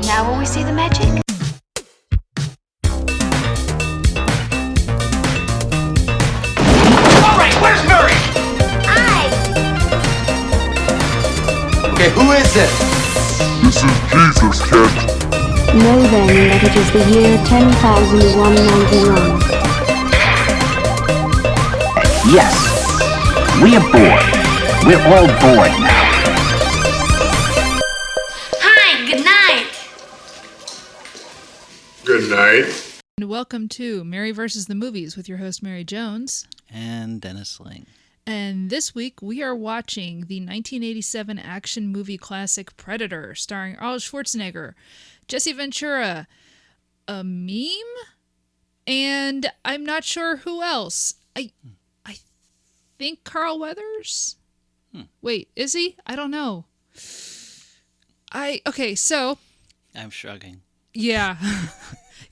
Now will we see the magic? All right, where's Murray? Okay, who is it? This is Jesus, kid. Know then that it is the year 10,191. Yes, we are bored. We're all bored now. Hi, good night. Good night. And welcome to Mary vs. the Movies with your host Mary Jones. And Dennis Ling. And this week we are watching the 1987 action movie classic Predator, starring Arnold Schwarzenegger, Jesse Ventura, a meme, and I'm not sure who else. I think Carl Weathers? Wait, is he? I don't know. So I'm shrugging. yeah.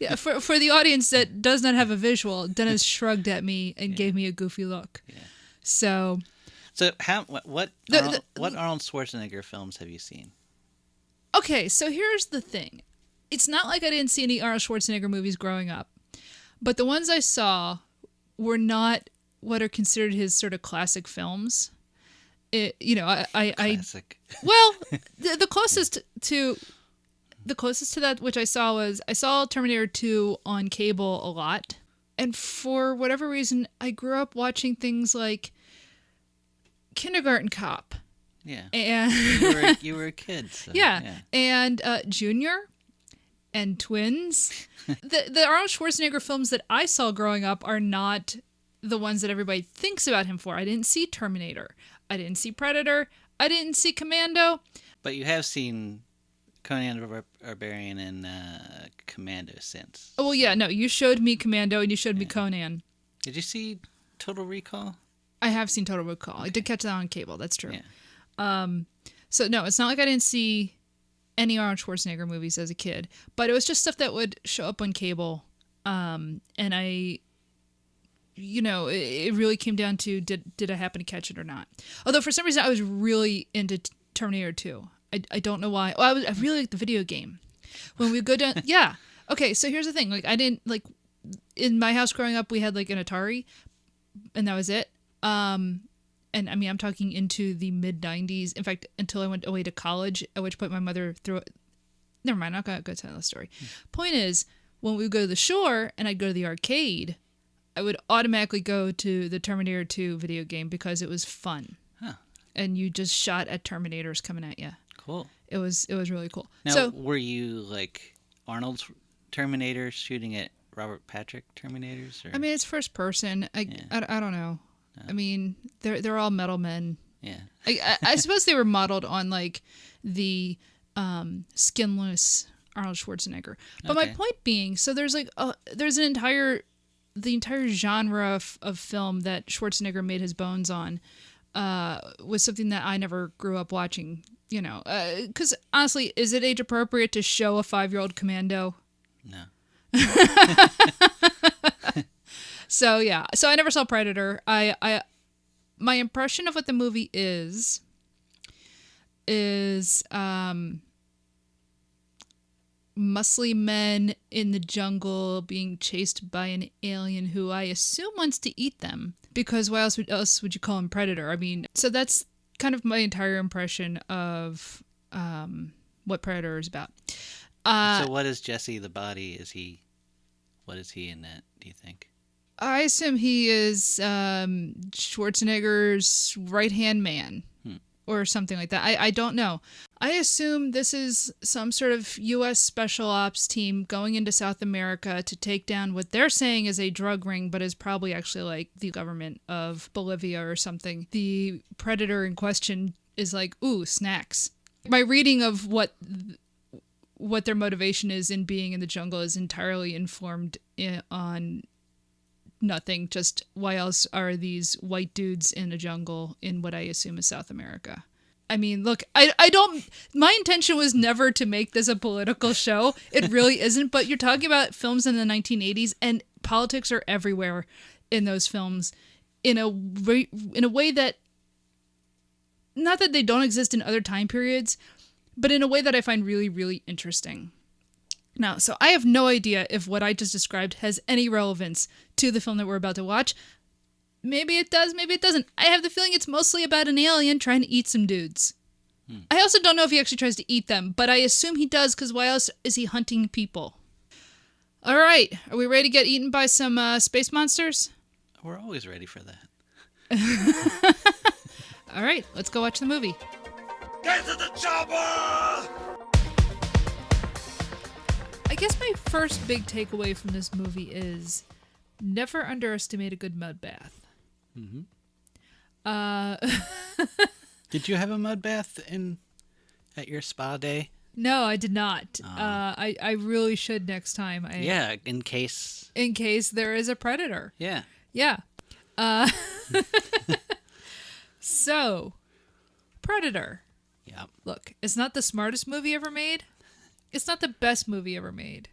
Yeah, for the audience that does not have a visual, Dennis shrugged at me and gave me a goofy look. Yeah. So what Arnold Schwarzenegger films have you seen? Okay, so here's the thing. It's not like I didn't see any Arnold Schwarzenegger movies growing up, but the ones I saw were not what are considered his sort of classic films. Classic. Well, the closest to that which I saw Terminator 2 on cable a lot. And for whatever reason, I grew up watching things like Kindergarten Cop. Yeah. And you were a kid. So, yeah. And Junior and Twins. The Arnold Schwarzenegger films that I saw growing up are not the ones that everybody thinks about him for. I didn't see Terminator. I didn't see Predator. I didn't see Commando. But you have seen Conan the Barbarian and Commando since. Oh, well, yeah, no, you showed me Commando and you showed me Conan. Did you see Total Recall? I have seen Total Recall. Okay. I did catch that on cable. That's true. Yeah. So, no, it's not like I didn't see any Arnold Schwarzenegger movies as a kid, but it was just stuff that would show up on cable. And I, it really came down to did I happen to catch it or not? Although for some reason I was really into Terminator 2. I don't know why. I really like the video game. When we go down, yeah. Okay, so here's the thing. Like I didn't in my house growing up, we had like an Atari, and that was it. And I mean, I'm talking into the mid '90s. In fact, until I went away to college, at which point my mother threw it. Never mind. I'm not gonna go tell the story. Point is, when we would go to the shore and I'd go to the arcade, I would automatically go to the Terminator 2 video game because it was fun. Huh. And you just shot at Terminators coming at you. Cool. It was really cool. Now, so, were you like Arnold's Terminator shooting at Robert Patrick Terminators? Or? I mean, it's first person. I don't know. No. I mean, they're all metal men. Yeah. I suppose they were modeled on like the skinless Arnold Schwarzenegger. But my point being, so there's like there's the entire genre of film that Schwarzenegger made his bones on was something that I never grew up watching. Because honestly, is it age appropriate to show a 5-year-old Commando? No. So yeah, so I never saw Predator. My impression of what the movie is muscly men in the jungle being chased by an alien who I assume wants to eat them, because why else would you call him Predator? I mean, so that's kind of my entire impression of what Predator is about. So what is Jesse the Body? What is he in that, do you think? I assume he is Schwarzenegger's right-hand man or something like that. I don't know. I assume this is some sort of U.S. Special Ops team going into South America to take down what they're saying is a drug ring, but is probably actually like the government of Bolivia or something. The Predator in question is like, ooh, snacks. My reading of what their motivation is in being in the jungle is entirely informed on nothing. Just why else are these white dudes in a jungle in what I assume is South America? I mean, look, I don't, my intention was never to make this a political show. It really isn't, but you're talking about films in the 1980s and politics are everywhere in those films in a way that, not that they don't exist in other time periods, but in a way that I find really, really interesting. Now, so I have no idea if what I just described has any relevance to the film that we're about to watch. Maybe it does, maybe it doesn't. I have the feeling it's mostly about an alien trying to eat some dudes. I also don't know if he actually tries to eat them, but I assume he does, because why else is he hunting people? All right, are we ready to get eaten by some space monsters? We're always ready for that. All right, let's go watch the movie. Get to the chopper! I guess my first big takeaway from this movie is never underestimate a good mud bath. Did you have a mud bath at your spa day? No, I did not. I really should next time. Yeah, in case there is a predator. Yeah. Yeah. So, Predator. Yeah. Look, it's not the smartest movie ever made. It's not the best movie ever made.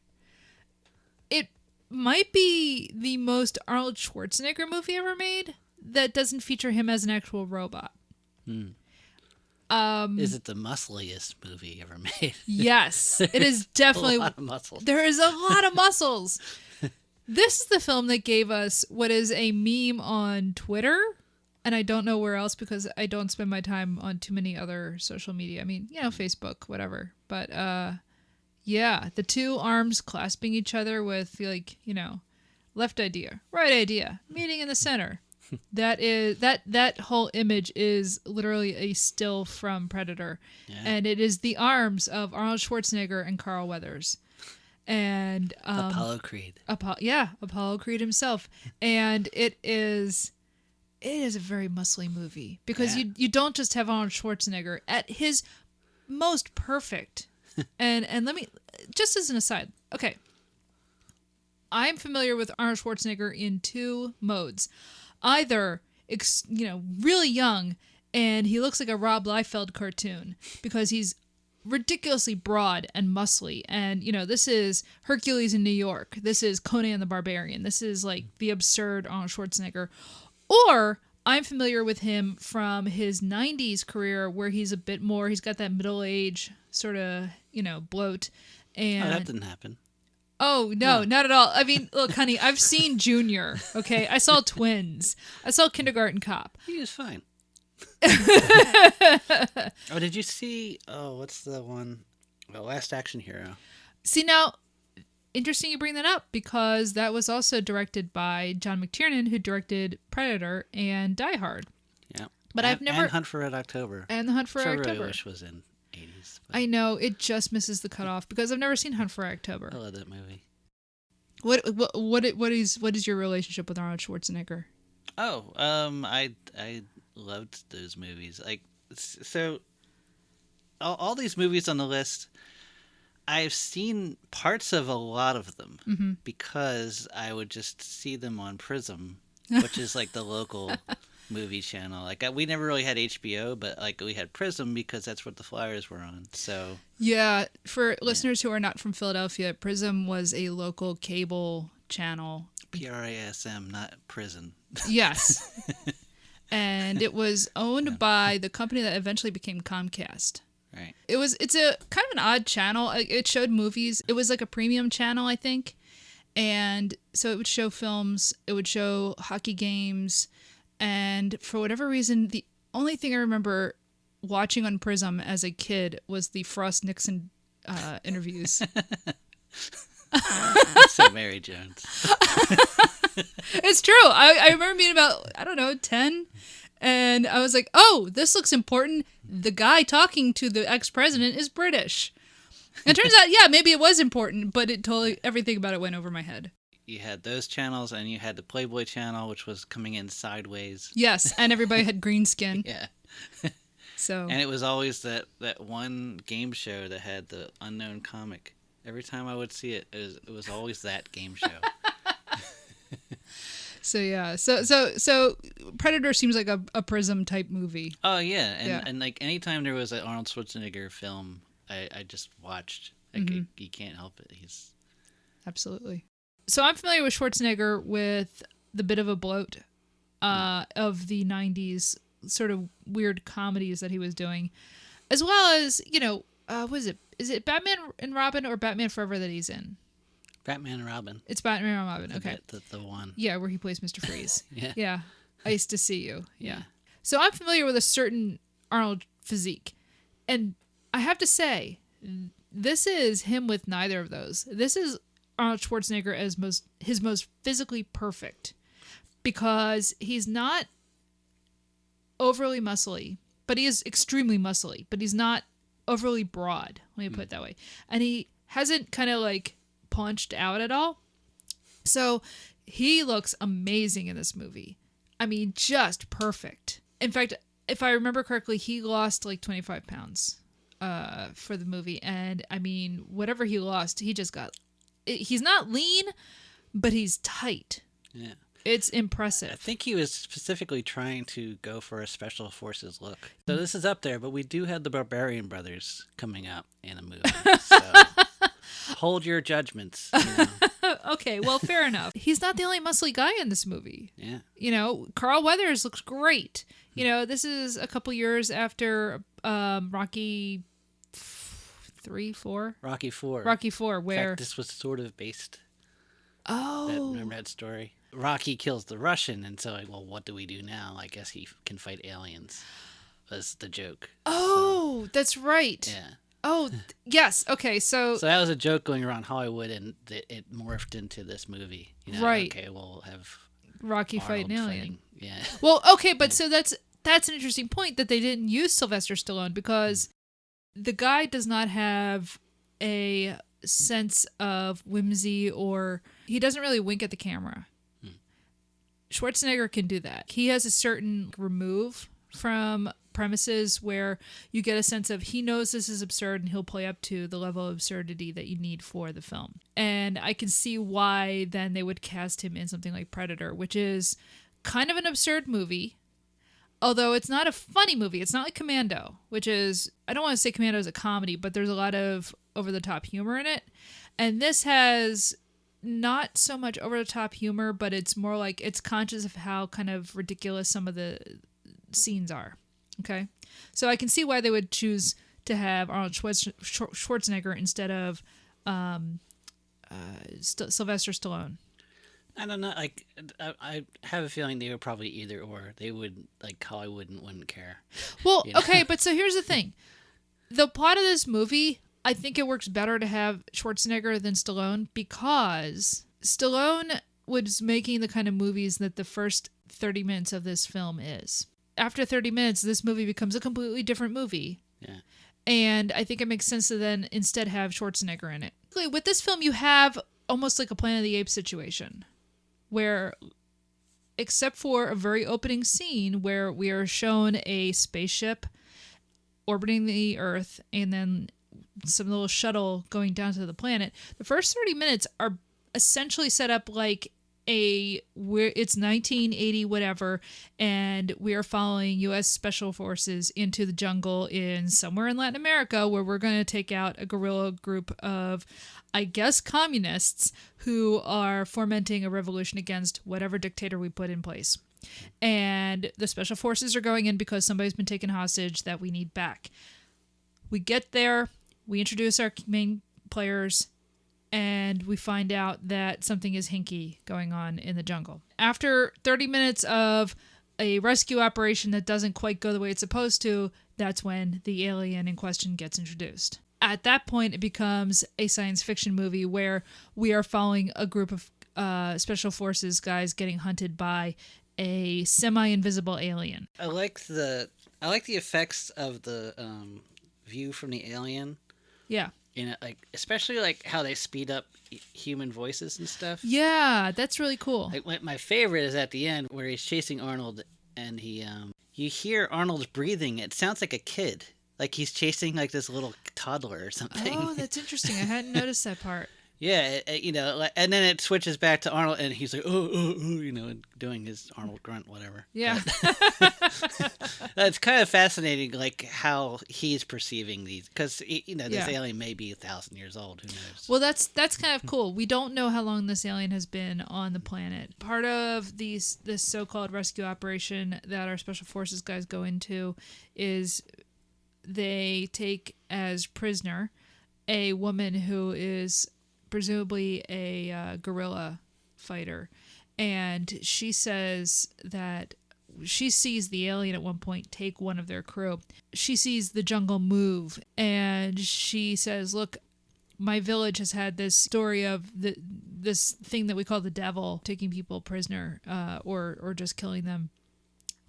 It might be the most Arnold Schwarzenegger movie ever made that doesn't feature him as an actual robot. Is it the muscliest movie ever made? Yes, it is definitely. A lot of muscles. There is a lot of muscles. This is the film that gave us what is a meme on Twitter, and I don't know where else because I don't spend my time on too many other social media. I mean, Facebook, whatever. But yeah, the two arms clasping each other with left idea, right idea, meeting in the center. That whole image is literally a still from Predator, and it is the arms of Arnold Schwarzenegger and Carl Weathers, and Apollo Creed. Apollo Creed himself, and it is a very muscly movie because you don't just have Arnold Schwarzenegger at his most perfect, and let me just as an aside, okay, I'm familiar with Arnold Schwarzenegger in two modes. Either, really young, and he looks like a Rob Liefeld cartoon because he's ridiculously broad and muscly. And, this is Hercules in New York. This is Conan the Barbarian. This is like the absurd Arnold Schwarzenegger. Or I'm familiar with him from his 90s career where he's a bit more, he's got that middle age sort of, bloat. And Oh, that didn't happen. Oh, no, not at all. I mean, look, honey, I've seen Junior, okay? I saw Twins. I saw Kindergarten Cop. He was fine. Oh, did you see, what's the one? The Last Action Hero. See, now, interesting you bring that up because that was also directed by John McTiernan, who directed Predator and Die Hard. Yeah. But I've never... And Hunt for Red October. And The Hunt for Red Which I October. really wish was in 80s. But I know, it just misses the cutoff because I've never seen Hunt for October. I love that movie. What is your relationship with Arnold Schwarzenegger? Oh, I loved those movies. Like, so all these movies on the list, I've seen parts of a lot of them because I would just see them on PRISM, which is like the local movie channel. Like, we never really had HBO, but like we had PRISM because that's what the Flyers were on. So yeah, for listeners who are not from Philadelphia, PRISM was a local cable channel. PRISM, not prison. Yes. And it was owned by the company that eventually became Comcast. Right. It's a kind of an odd channel. It showed movies. It was like a premium channel, I think. And so it would show films, it would show hockey games, and for whatever reason, the only thing I remember watching on PRISM as a kid was the Frost Nixon interviews. So Mary Jones. It's true. I remember being about, 10, and I was like, oh, this looks important. The guy talking to the ex-president is British. And it turns out, yeah, maybe it was important, but everything about it went over my head. You had those channels, and you had the Playboy channel, which was coming in sideways. Yes, and everybody had green skin. Yeah. So. And it was always that one game show that had the unknown comic. Every time I would see it, it was always that game show. So yeah, so Predator seems like a PRISM type movie. Oh yeah, and like anytime there was an Arnold Schwarzenegger film, I just watched. Like you can't help it. He's absolutely. So I'm familiar with Schwarzenegger with the bit of a bloat of the 90s sort of weird comedies that he was doing, as well as, what is it? Is it Batman and Robin or Batman Forever that he's in? Batman and Robin. It's Batman and Robin. I Okay. bet the one. Yeah, where he plays Mr. Freeze. Yeah. Yeah. Ice to see you. Yeah. So I'm familiar with a certain Arnold physique. And I have to say, this is him with neither of those. This is Arnold Schwarzenegger as his most physically perfect, because he's not overly muscly, but he is extremely muscly, but he's not overly broad. Let me put it that way. And he hasn't kind of like punched out at all. So he looks amazing in this movie. I mean, just perfect. In fact, if I remember correctly, he lost like 25 pounds for the movie. And I mean, whatever he lost, he's not lean, but he's tight. Yeah. It's impressive. I think he was specifically trying to go for a special forces look. So this is up there, but we do have the Barbarian Brothers coming up in a movie. So hold your judgments. Okay, well, fair enough. He's not the only muscly guy in this movie. Yeah. You know, Carl Weathers looks great. You know, this is a couple years after Rocky 3, 4? Rocky 4. Rocky 4, In where... fact, this was sort of based. Oh. Remember that story? Rocky kills the Russian, and so, like, well, what do we do now? I guess he can fight aliens. Was the joke. Oh, that's right. Yeah. Oh, yes. Okay, so So that was a joke going around Hollywood, and it morphed into this movie. You know, Right. Okay, we'll have Rocky Arnold fighting alien. fighting. Yeah. Well, okay, but so that's an interesting point that they didn't use Sylvester Stallone, because the guy does not have a sense of whimsy, or he doesn't really wink at the camera. Schwarzenegger can do that. He has a certain remove from premises where you get a sense of he knows this is absurd and he'll play up to the level of absurdity that you need for the film. And I can see why then they would cast him in something like Predator, which is kind of an absurd movie, although it's not a funny movie. It's not like Commando, which is, I don't want to say Commando is a comedy, but there's a lot of over-the-top humor in it. And this has not so much over-the-top humor, but it's more like it's conscious of how kind of ridiculous some of the scenes are. Okay? So I can see why they would choose to have Arnold Schwarzenegger instead of Sylvester Stallone. I don't know. Like, I have a feeling they would probably either or. They would, like, Hollywood wouldn't care. Well, You know? okay, but so here's the thing. The plot of this movie, I think it works better to have Schwarzenegger than Stallone, because Stallone was making the kind of movies that the first 30 minutes of this film is. After 30 minutes, this movie becomes a completely different movie. Yeah. And I think it makes sense to then instead have Schwarzenegger in it. With this film, you have almost like a Planet of the Apes situation, where, except for a very opening scene where we are shown a spaceship orbiting the Earth and then some little shuttle going down to the planet, the first 30 minutes are essentially set up like it's 1980 whatever, and we are following U.S. Special Forces into the jungle in somewhere in Latin America, where we're going to take out a guerrilla group of, I guess, communists who are fomenting a revolution against whatever dictator we put in place. And the Special Forces are going in because somebody's been taken hostage that we need back. We get there, we introduce our main players, and we find out that something is hinky going on in the jungle. After 30 minutes of a rescue operation that doesn't quite go the way it's supposed to, that's when the alien in question gets introduced. At that point, it becomes a science fiction movie where we are following a group of special forces guys getting hunted by a semi-invisible alien. I like the effects of the view from the alien. Yeah. You know, like, especially like how they speed up human voices and stuff. Yeah, that's really cool. Like, my favorite is at the end where he's chasing Arnold, and you hear Arnold's breathing. It sounds like a kid, like he's chasing like this little toddler or something. Oh, that's interesting. I hadn't noticed that part. Yeah, you know, and then it switches back to Arnold, and he's like, oh, you know, doing his Arnold grunt, whatever. Yeah. It's kind of fascinating, like, how he's perceiving these, because, you know, this alien may be 1,000 years old, who knows? Well, that's kind of cool. We don't know how long this alien has been on the planet. Part of this so-called rescue operation that our special forces guys go into is they take as prisoner a woman who is presumably a guerrilla fighter. And she says that she sees the alien at one point take one of their crew. She sees the jungle move, and she says, look, my village has had this story of this thing that we call the devil taking people prisoner, or just killing them.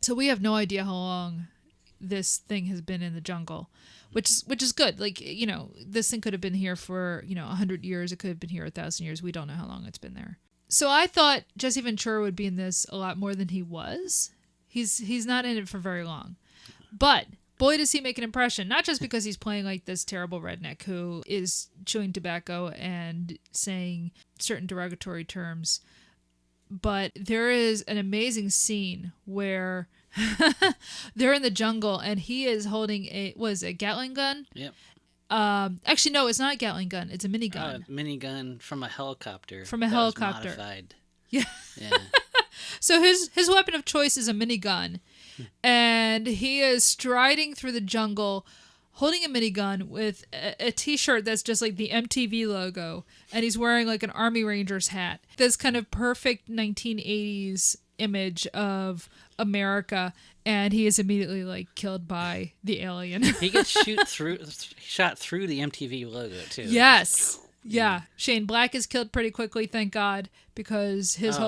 So we have no idea how long this thing has been in the jungle, which is good. Like, you know, this thing could have been here for, 100 years. It could have been here 1,000 years. We don't know how long it's been there. So I thought Jesse Ventura would be in this a lot more than he was. He's not in it for very long. But boy, does he make an impression. Not just because he's playing like this terrible redneck who is chewing tobacco and saying certain derogatory terms, but there is an amazing scene where they're in the jungle and he is holding a Gatling gun? Yep. Actually, no, it's not a Gatling gun. It's a minigun. Minigun from a helicopter. From a helicopter. Modified. Yeah. Yeah. So his weapon of choice is a minigun, and he is striding through the jungle holding a minigun with a t-shirt that's just like the MTV logo, and he's wearing like an Army Rangers hat. This kind of perfect 1980s image of America, and he is immediately like killed by the alien. He gets shot through the MTV logo too. Yes. Yeah. Shane Black is killed pretty quickly, thank God, because he's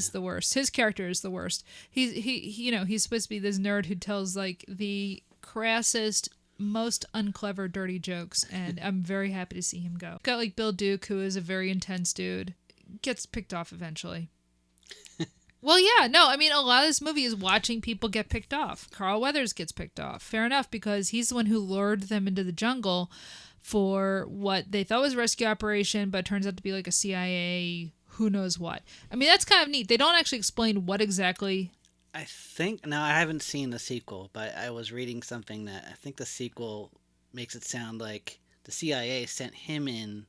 the worst. His character is the worst. He's supposed to be this nerd who tells like the crassest, most unclever, dirty jokes, and I'm very happy to see him go. Got like Bill Duke, who is a very intense dude, gets picked off eventually. Well, yeah, no, I mean, a lot of this movie is watching people get picked off. Carl Weathers gets picked off. Fair enough, because he's the one who lured them into the jungle for what they thought was a rescue operation, but it turns out to be like a CIA, who knows what. I mean, that's kind of neat. They don't actually explain what exactly. I think, now I haven't seen the sequel, but I was reading something that I think the sequel makes it sound like the CIA sent him in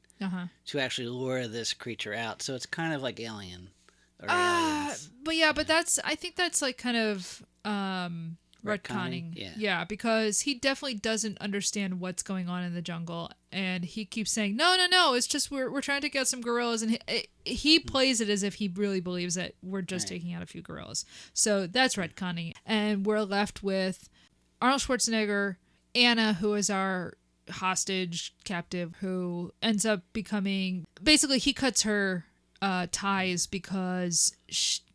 to actually lure this creature out. So it's kind of like Alien. But yeah, but I think that's like kind of retconning. Yeah, because he definitely doesn't understand what's going on in the jungle, and he keeps saying, no, it's just we're trying to get some gorillas, and he plays it as if he really believes that we're just taking out a few gorillas. So that's retconning, and we're left with Arnold Schwarzenegger, Anna, who is our hostage captive, who ends up becoming, basically he cuts her ties because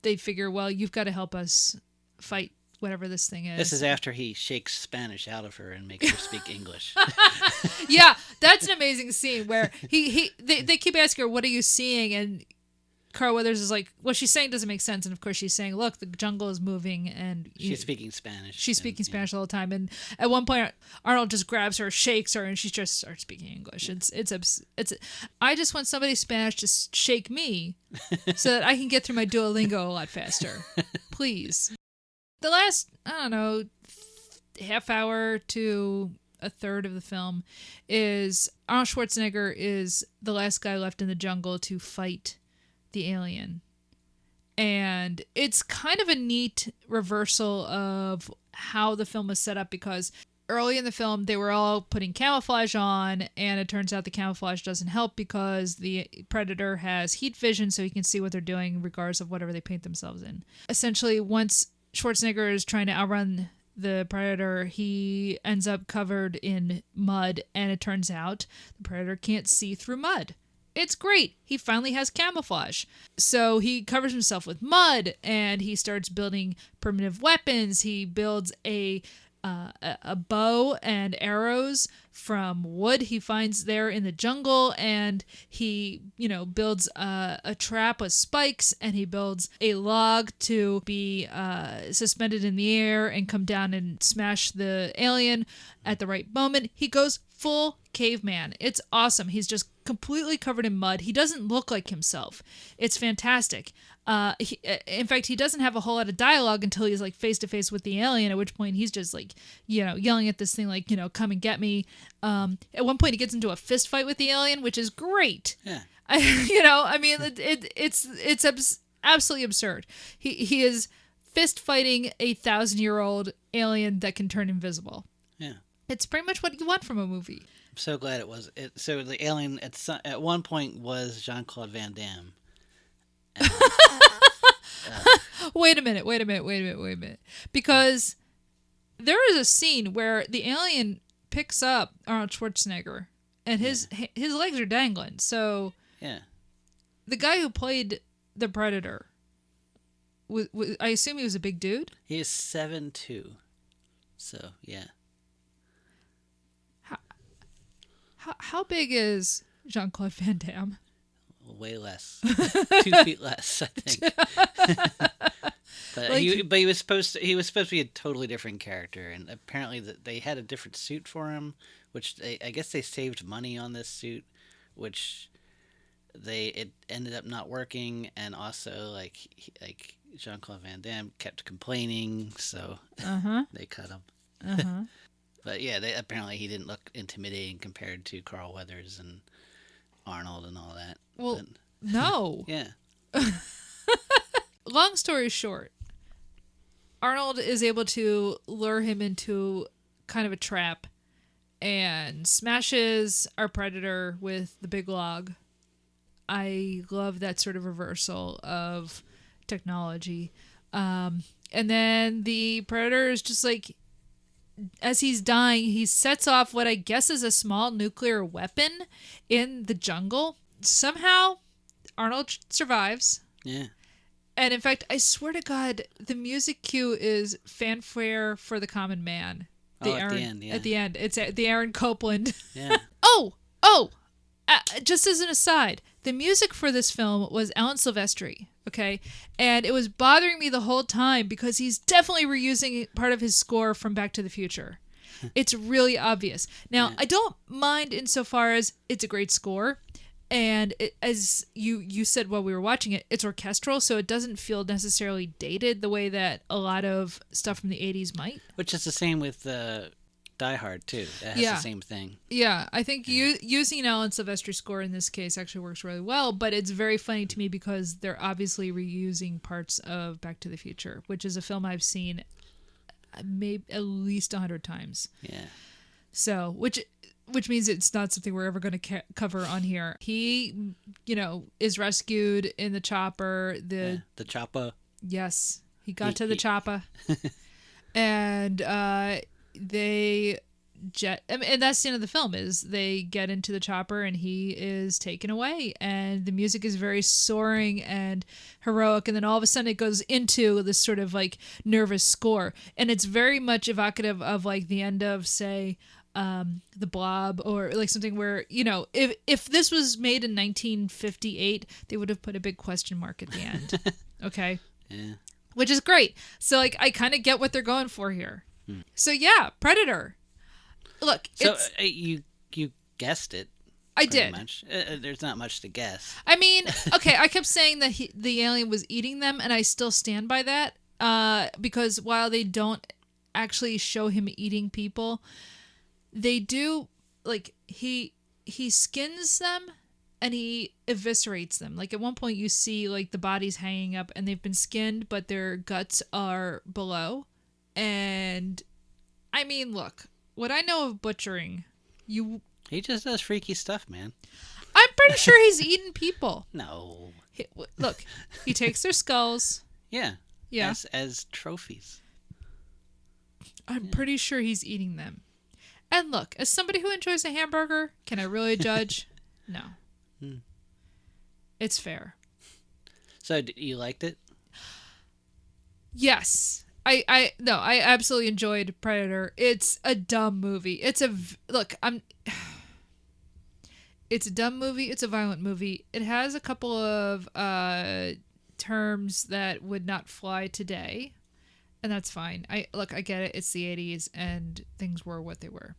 they figure, well, you've got to help us fight whatever this thing is. This is after he shakes Spanish out of her and makes her speak English. Yeah, that's an amazing scene where they keep asking her, what are you seeing? And Carl Weathers is like, what she's saying doesn't make sense. And of course she's saying, look, the jungle is moving, and she's speaking Spanish. She's speaking Spanish all the time. And at one point Arnold just grabs her, shakes her, and she just starts speaking English. I just want somebody Spanish to shake me so that I can get through my Duolingo a lot faster. Please. The last, I don't know, half hour to a third of the film is Arnold Schwarzenegger is the last guy left in the jungle to fight the alien. And it's kind of a neat reversal of how the film was set up, because early in the film they were all putting camouflage on, and it turns out the camouflage doesn't help because the predator has heat vision, so he can see what they're doing regardless of whatever they paint themselves in. Essentially, once Schwarzenegger is trying to outrun the predator, he ends up covered in mud, and it turns out the predator can't see through mud. It's great. He finally has camouflage. So he covers himself with mud, and he starts building primitive weapons. He builds a bow and arrows from wood he finds there in the jungle, and he, builds a trap with spikes, and he builds a log to be suspended in the air and come down and smash the alien at the right moment. He goes full caveman. It's awesome. He's just completely covered in mud. He doesn't look like himself. It's fantastic. In fact, he doesn't have a whole lot of dialogue until he's like face to face with the alien, at which point he's just like, yelling at this thing like, come and get me. At one point he gets into a fist fight with the alien, which is great. Yeah. It's absolutely absurd. He is fist fighting a 1,000-year-old alien that can turn invisible. Yeah. It's pretty much what you want from a movie. I'm so glad it was. So the alien at one point was Jean-Claude Van Damme. And, Wait a minute. Because there is a scene where the alien picks up Arnold Schwarzenegger and his legs are dangling. So yeah. the guy who played the Predator, I assume he was a big dude? He is 7'2". So, yeah. How big is Jean-Claude Van Damme? Way less. 2 feet less, I think. But he was supposed to be a totally different character, and apparently they had a different suit for him, which I guess they saved money on this suit, which it ended up not working, and also like Jean-Claude Van Damme kept complaining, so they cut him. But yeah, apparently he didn't look intimidating compared to Carl Weathers and Arnold and all that. Well, no. Yeah. Long story short, Arnold is able to lure him into kind of a trap and smashes our Predator with the big log. I love that sort of reversal of technology. And then the Predator is just like, as he's dying, he sets off what I guess is a small nuclear weapon in the jungle. Somehow, Arnold survives. Yeah. And in fact, I swear to God, the music cue is Fanfare for the Common Man. At the end, yeah. At the end. It's at the Aaron Copland. Yeah. Just as an aside, the music for this film was Alan Silvestri, okay? And it was bothering me the whole time because he's definitely reusing part of his score from Back to the Future. It's really obvious. Now, I don't mind insofar as it's a great score. And as you said while we were watching it, it's orchestral, so it doesn't feel necessarily dated the way that a lot of stuff from the 80s might. Which is the same with Die Hard, too. It has the same thing. Yeah, I think using Alan Silvestri's score in this case actually works really well, but it's very funny to me because they're obviously reusing parts of Back to the Future, which is a film I've seen maybe at least 100 times. Yeah. So, which means it's not something we're ever going to cover on here. He, is rescued in the chopper. The chopper. Yes, he got to the chopper. And they and that's the end of the film is they get into the chopper and he is taken away. And the music is very soaring and heroic. And then all of a sudden it goes into this sort of like nervous score. And it's very much evocative of like the end of, say, The Blob, or like something where, if this was made in 1958, they would have put a big question mark at the end. Okay. Yeah. Which is great. So like, I kind of get what they're going for here. So yeah, Predator. Look, so you guessed it. I did. Much. There's not much to guess. I mean, okay, I kept saying that the alien was eating them, and I still stand by that. Because while they don't actually show him eating people, they do, like, he skins them and he eviscerates them. Like, at one point you see, like, the bodies hanging up and they've been skinned, but their guts are below. And, I mean, look, what I know of butchering, He just does freaky stuff, man. I'm pretty sure he's eating people. No. Look, he takes their skulls. Yeah. Yeah. As trophies. I'm pretty sure he's eating them. And look, as somebody who enjoys a hamburger, can I really judge? No. It's fair. So, you liked it? Yes. I absolutely enjoyed Predator. It's a dumb movie. It's a dumb movie. It's a violent movie. It has a couple of terms that would not fly today. And that's fine. I get it. It's the 80s and things were what they were.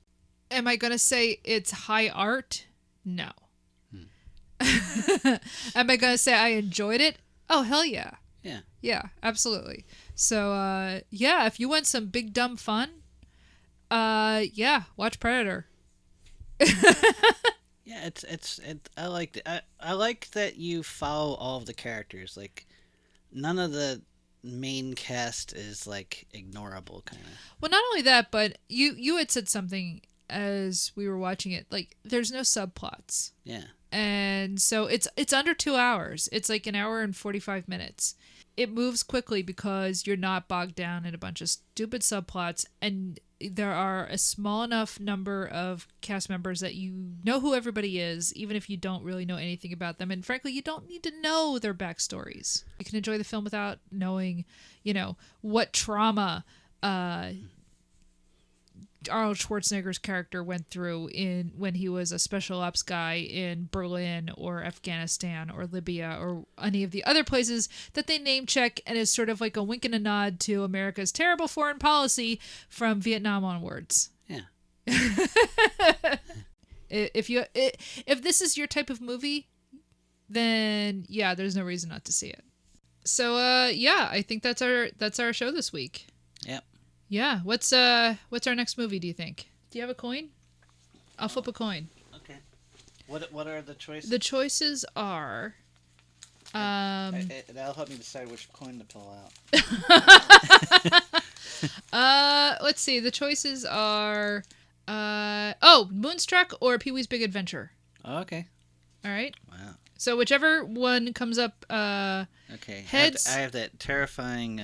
Am I going to say it's high art? No. Am I going to say I enjoyed it? Oh, hell yeah. Yeah. Yeah, absolutely. So, if you want some big dumb fun, watch Predator. Yeah, it's I liked it. I like that you follow all of the characters. Like, none of the main cast is like ignorable kind of. Well, not only that, but you had said something as we were watching it, like there's no subplots. Yeah. And so it's under 2 hours. It's like an hour and 45 minutes. It moves quickly because you're not bogged down in a bunch of stupid subplots, and there are a small enough number of cast members that you know who everybody is, even if you don't really know anything about them. And frankly, you don't need to know their backstories. You can enjoy the film without knowing, what trauma Arnold Schwarzenegger's character went through when he was a special ops guy in Berlin or Afghanistan or Libya or any of the other places that they name check, and is sort of like a wink and a nod to America's terrible foreign policy from Vietnam onwards. Yeah. If this is your type of movie, then yeah, there's no reason not to see it. So I think that's our show this week. Yep. Yeah. What's our next movie, do you think? Do you have a coin? I'll flip a coin. Okay. What are the choices? The choices are That'll help me decide which coin to pull out. let's see. The choices are Moonstruck or Pee-wee's Big Adventure. Oh, okay. All right. Wow. So whichever one comes up Okay. heads. I have that terrifying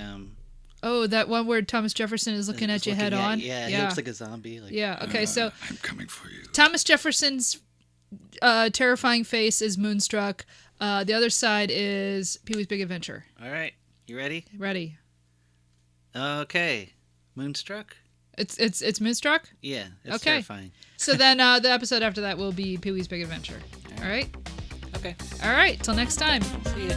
Oh, that one where Thomas Jefferson is looking at you head on? Yeah, he looks like a zombie. Yeah, okay, so I'm coming for you. Thomas Jefferson's terrifying face is Moonstruck. The other side is Pee-wee's Big Adventure. All right. You ready? Ready. Okay. Moonstruck? It's Moonstruck? Yeah, it's Okay. terrifying. So then the episode after that will be Pee-wee's Big Adventure. All right? Okay. All right, till next time. See ya.